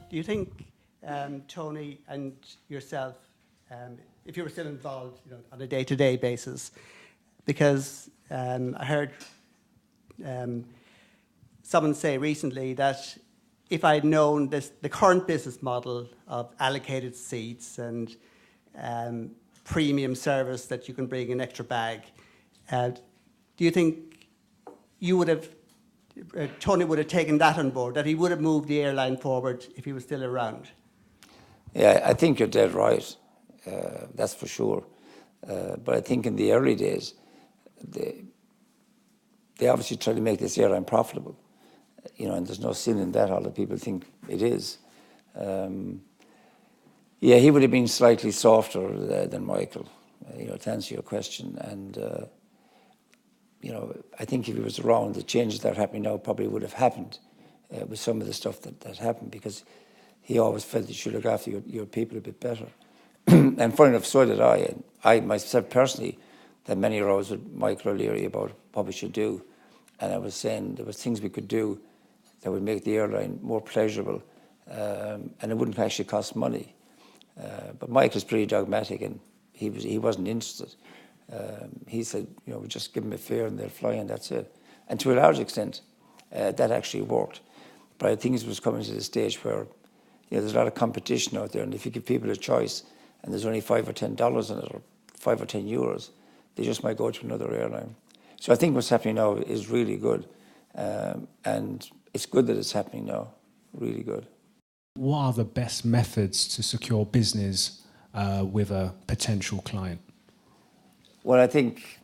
Do you think, Tony and yourself, if you were still involved, on a day-to-day basis, because I heard someone say recently that if I'd known the current business model of allocated seats and premium service that you can bring an extra bag, do you think you would have, Tony would have taken that on board, that he would have moved the airline forward if he was still around? Yeah, I think you're dead right. That's for sure. But I think in the early days, they obviously tried to make this airline profitable. And there's no sin in that, although people think it is. Yeah, he would have been slightly softer than Michael, to answer your question. And, I think if he was around, the changes that are happening now probably would have happened with some of the stuff that happened, because he always felt you should look after your people a bit better. And funny enough, so did I. And I myself personally had many rows with Michael OLeary about what we should do. And I was saying there was things we could do that would make the airline more pleasurable, and it wouldn't actually cost money. But Mike was pretty dogmatic, and he wasn't interested. He said, we just give them a fare and they'll fly, and that's it. And to a large extent, that actually worked. But I think it was coming to the stage where there's a lot of competition out there, and if you give people a choice and there's only $5 or $10 in it, or €5 or €10, they just might go to another airline. So I think what's happening now is really good, and it's good that it's happening now, really good. What are the best methods to secure business with a potential client? Well, I think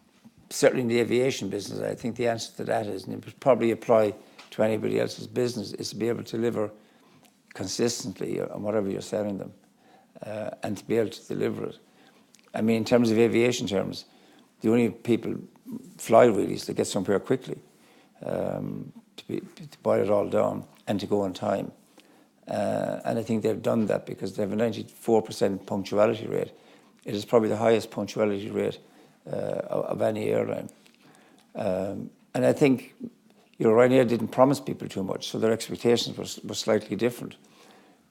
certainly in the aviation business, I think the answer to that is, and it would probably apply to anybody else's business, is to be able to deliver consistently on whatever you're selling them, and to be able to deliver it. I mean, in terms of aviation terms, the only people fly really is to get somewhere quickly, to boil it all down and to go on time. And I think they've done that because they have a 94% punctuality rate. It is probably the highest punctuality rate of any airline. And I think Ryanair didn't promise people too much, so their expectations were slightly different.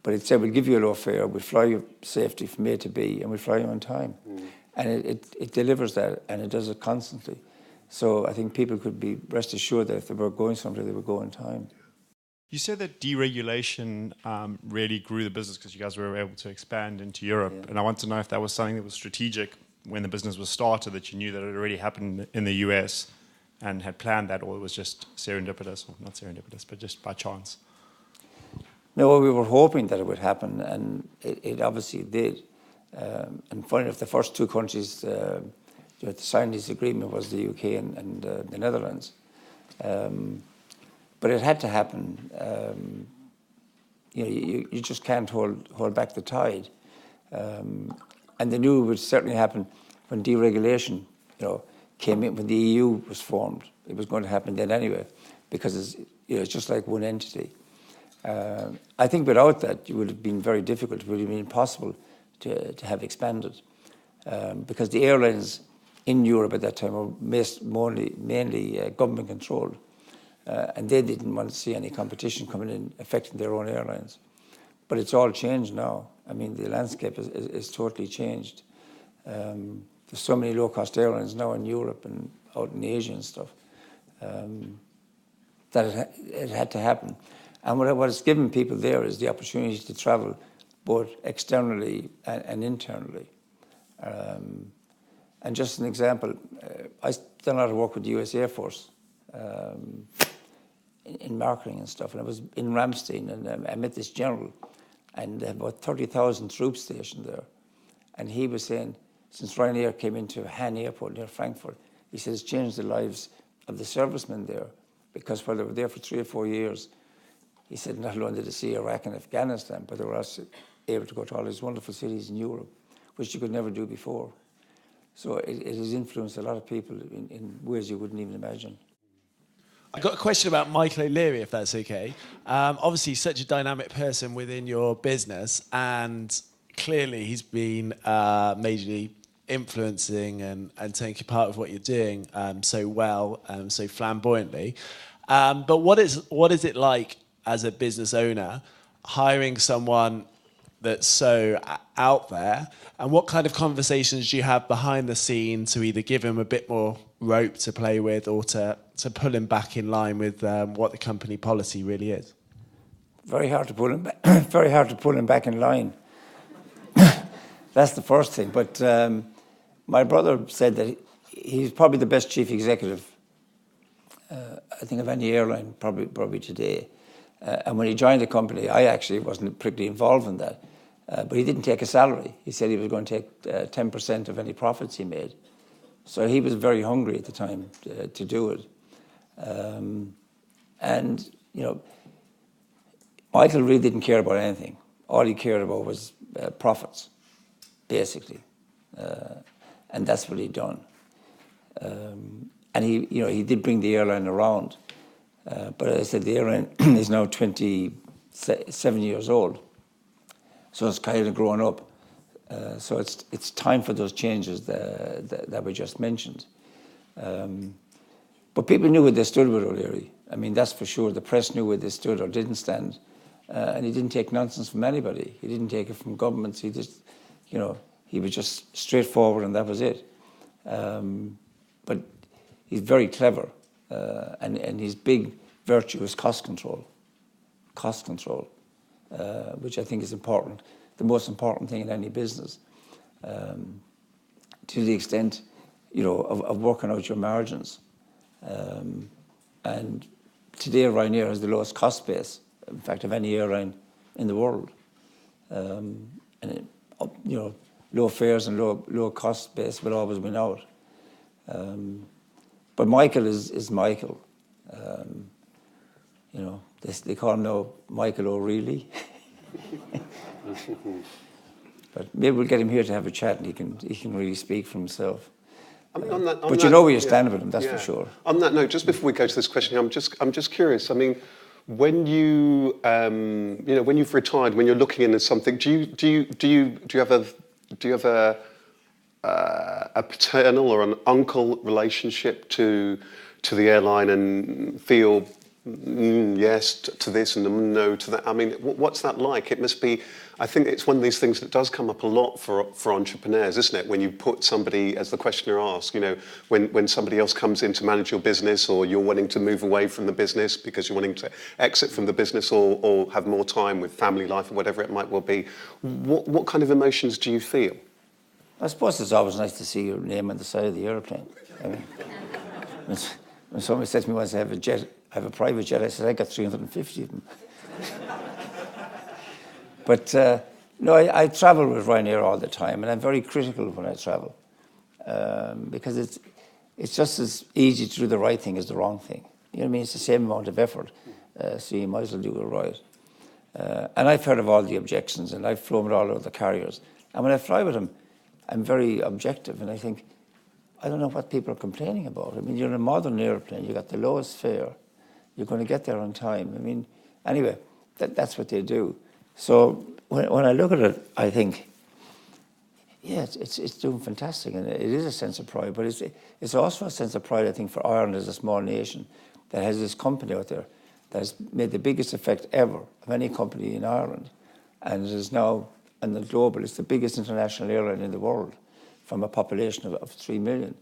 But it said, we'll give you a low fare, we'll fly you safely from A to B, and we'll fly you on time. And it delivers that, and it does it constantly. So I think people could be rest assured that if they were going somewhere, they would go on time. You said that deregulation really grew the business because you guys were able to expand into Europe. Yeah. And I want to know if that was something that was strategic when the business was started, that you knew that it already happened in the US and had planned that, or it was just serendipitous, or not serendipitous, but just by chance. No, we were hoping that it would happen, and it obviously did. And funny enough, the first two countries to sign this agreement was the UK and the Netherlands. But it had to happen. You just can't hold back the tide. And they knew it would certainly happen when deregulation, came in, when the EU was formed. It was going to happen then anyway, because it's just like one entity. I think without that, it would have been very difficult. It would have been impossible to have expanded, because the airlines in Europe at that time were mainly government controlled, and they didn't want to see any competition coming in affecting their own airlines. But it's all changed now. I mean, the landscape is totally changed. There's so many low-cost airlines now in Europe and out in Asia and stuff, that it had to happen. And what it's given people there is the opportunity to travel both externally and internally. And just an example, I've done a lot of work with the US Air Force in marketing and stuff. And I was in Ramstein, and I met this general, and they have about 30,000 troops stationed there. And he was saying, since Ryanair came into Han Airport near Frankfurt, he says it's changed the lives of the servicemen there, because while they were there for 3 or 4 years, he said not only did they see Iraq and Afghanistan, but they were also able to go to all these wonderful cities in Europe, which you could never do before. So it has influenced a lot of people in ways you wouldn't even imagine. I've got a question about Michael OLeary, if that's okay. Obviously, such a dynamic person within your business, and clearly he's been majorly influencing and taking part of what you're doing so well, so flamboyantly. But what is it like as a business owner hiring someone that's so out there? And what kind of conversations do you have behind the scenes to either give him a bit more rope to play with or to pull him back in line with what the company policy really is? Very hard to pull him back. Very hard to pull him back in line. That's the first thing. But my brother said that he's probably the best chief executive, I think, of any airline probably today. And when he joined the company, I actually wasn't particularly involved in that. But he didn't take a salary. He said he was going to take 10% of any profits he made. So he was very hungry at the time to do it. And, you know, Michael really didn't care about anything. All he cared about was profits, basically. And that's what he'd done. And he did bring the airline around. But as I said, the airline is now 27 years old. So it's kind of grown up. So it's time for those changes that we just mentioned. But people knew where they stood with OLeary. I mean, that's for sure. The press knew where they stood or didn't stand. And he didn't take nonsense from anybody. He didn't take it from governments. He just, he was just straightforward and that was it. But he's very clever. And his big virtue is cost control. Cost control, which I think is important, the most important thing in any business. To the extent, of working out your margins. And today Ryanair has the lowest cost base, in fact, of any airline in the world. Low fares and low cost base will always win out. But Michael is Michael. They call him now Michael O'Reilly. But maybe we'll get him here to have a chat and he can really speak for himself. But you know where you stand with him, that's for sure. On that note, just before we go to this question, I'm just curious. I mean, when you when you've retired, when you're looking into something, do you have a paternal or an uncle relationship to the airline and feel yes to this and no to that? I mean, what's that like? It must be. I think it's one of these things that does come up a lot for entrepreneurs, isn't it? When you put somebody, as the questioner asked, when somebody else comes in to manage your business, or you're wanting to move away from the business because you're wanting to exit from the business, or have more time with family life or whatever it might well be. What kind of emotions do you feel? I suppose it's always nice to see your name on the side of the airplane. I mean, when somebody says to me once, I have a private jet, I said, I got 350 of them. But I travel with Ryanair all the time, and I'm very critical when I travel, because it's just as easy to do the right thing as the wrong thing. You know what I mean? It's the same amount of effort, so you might as well do it right. And I've heard of all the objections, and I've flown with all of the carriers. And when I fly with them, I'm very objective, and I think, I don't know what people are complaining about. I mean, you're in a modern airplane, you got the lowest fare, you're going to get there on time. I mean, anyway, that's what they do. So when I look at it, I think, yeah, it's doing fantastic, and it is a sense of pride. But it's also a sense of pride, I think, for Ireland as a small nation that has this company out there that has made the biggest effect ever of any company in Ireland, and it is now, and the global, it's the biggest international airline in the world from a population of 3 million.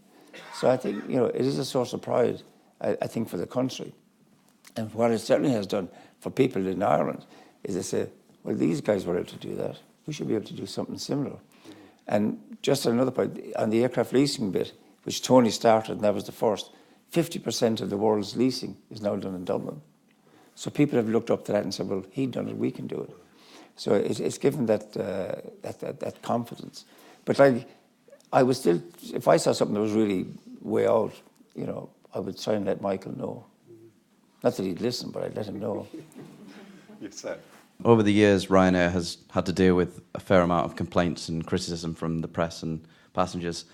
So I think it is a source of pride, I think, for the country, and what it certainly has done for people in Ireland is they say, well, these guys were able to do that. We should be able to do something similar. And just another point, on the aircraft leasing bit, which Tony started, and that was the first, 50% of the world's leasing is now done in Dublin. So people have looked up to that and said, well, he'd done it, we can do it. So it's given that confidence. But I would still, if I saw something that was really way out, I would try and let Michael know. Not that he'd listen, but I'd let him know. Yes, sir. Over the years, Ryanair has had to deal with a fair amount of complaints and criticism from the press and passengers.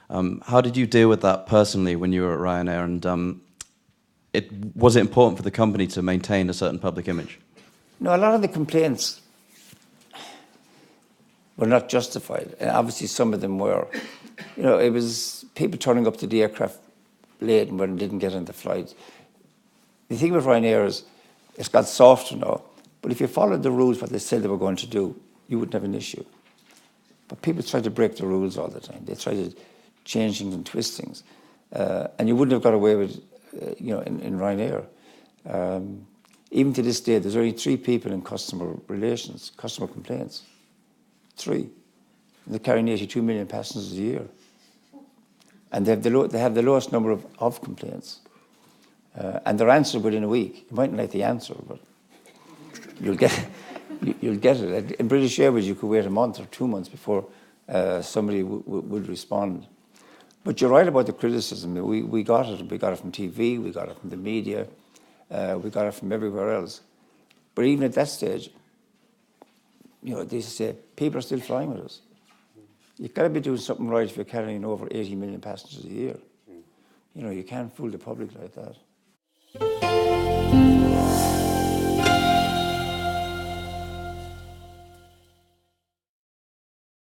How did you deal with that personally when you were at Ryanair? And was it important for the company to maintain a certain public image? No, a lot of the complaints were not justified. And obviously, some of them were. It was people turning up to the aircraft late and didn't get on the flight. The thing with Ryanair is it's got softer now. But if you followed the rules, what they said they were going to do, you wouldn't have an issue. But people try to break the rules all the time. They try to change things and twist things. And you wouldn't have got away with, in Ryanair. Even to this day, there's only 3 people in customer relations, customer complaints. 3. And they're carrying 82 million passengers a year. And they have the lowest number of complaints. And they're answered within a week. You mightn't like the answer, but you'll get it. In British Airways, you could wait a month or 2 months before somebody would respond. But you're right about the criticism. We got it. We got it from TV. We got it from the media. We got it from everywhere else. But even at that stage, they say people are still flying with us. You've got to be doing something right if you're carrying over 80 million passengers a year. You can't fool the public like that.